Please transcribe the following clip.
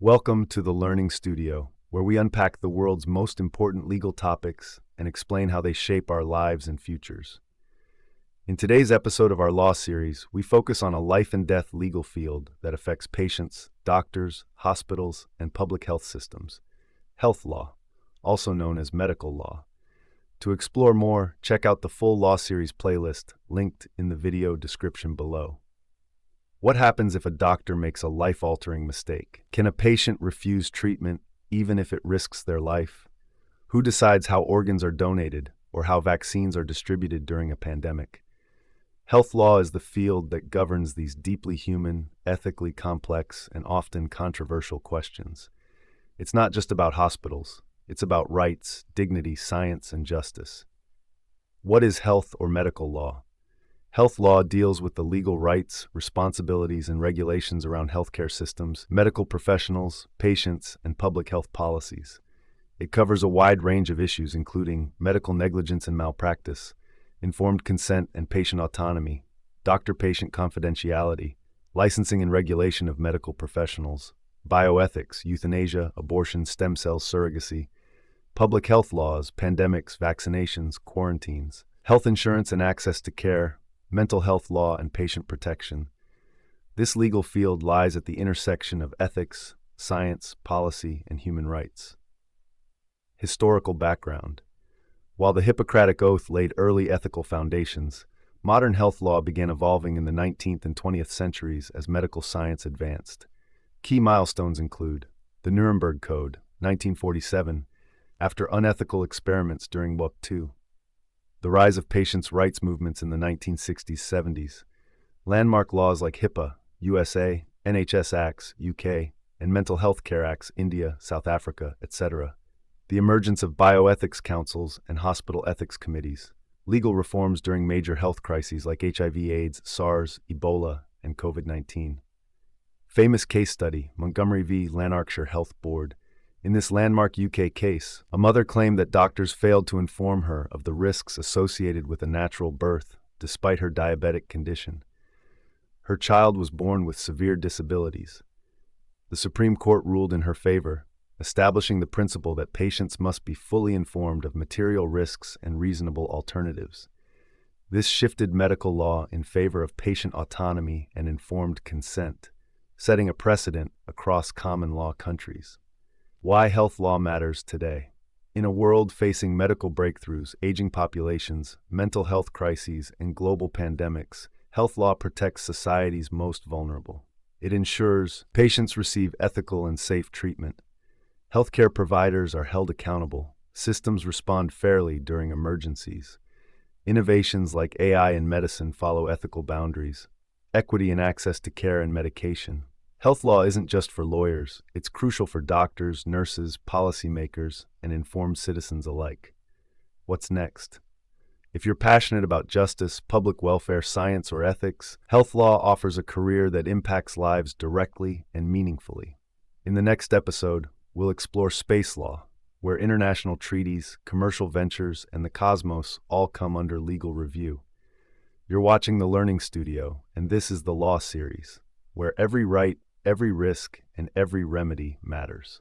Welcome to the Learning Studio, where we unpack the world's most important legal topics and explain how they shape our lives and futures. In today's episode of our law series, we focus on a life-and-death legal field that affects patients, doctors, hospitals, and public health systems: health law, also known as medical law. To explore more, check out the full law series playlist linked in the video description below. What happens if a doctor makes a life-altering mistake? Can a patient refuse treatment even if it risks their life? Who decides how organs are donated or how vaccines are distributed during a pandemic? Health law is the field that governs these deeply human, ethically complex, and often controversial questions. It's not just about hospitals. It's about rights, dignity, science, and justice. What is health or medical law? Health law deals with the legal rights, responsibilities, and regulations around healthcare systems, medical professionals, patients, and public health policies. It covers a wide range of issues including medical negligence and malpractice, informed consent and patient autonomy, doctor-patient confidentiality, licensing and regulation of medical professionals, bioethics, euthanasia, abortion, stem cell surrogacy, public health laws, pandemics, vaccinations, quarantines, health insurance and access to care, mental health law, and patient protection. This legal field lies at the intersection of ethics, science, policy, and human rights. Historical background. While the Hippocratic Oath laid early ethical foundations, modern health law began evolving in the 19th and 20th centuries as medical science advanced. Key milestones include the Nuremberg Code, 1947, after unethical experiments during World War II. The rise of patients' rights movements in the 1960s-70s. Landmark laws like HIPAA, USA, NHS Acts, UK, and Mental Health Care Acts, India, South Africa, etc. The emergence of bioethics councils and hospital ethics committees. Legal reforms during major health crises like HIV/AIDS, SARS, Ebola, and COVID-19. Famous case study, Montgomery v. Lanarkshire Health Board. In this landmark UK case, a mother claimed that doctors failed to inform her of the risks associated with a natural birth, despite her diabetic condition. Her child was born with severe disabilities. The Supreme Court ruled in her favor, establishing the principle that patients must be fully informed of material risks and reasonable alternatives. This shifted medical law in favor of patient autonomy and informed consent, setting a precedent across common law countries. Why health law matters today. In a world facing medical breakthroughs, aging populations, mental health crises, and global pandemics, health law protects society's most vulnerable. It ensures patients receive ethical and safe treatment. Healthcare providers are held accountable. Systems respond fairly during emergencies. Innovations like AI in medicine follow ethical boundaries. Equity in access to care and medication. Health law isn't just for lawyers. It's crucial for doctors, nurses, policymakers, and informed citizens alike. What's next? If you're passionate about justice, public welfare, science, or ethics, health law offers a career that impacts lives directly and meaningfully. In the next episode, we'll explore space law, where international treaties, commercial ventures, and the cosmos all come under legal review. You're watching The Learning Studio, and this is the Law Series, where every right, every risk, and every remedy matters.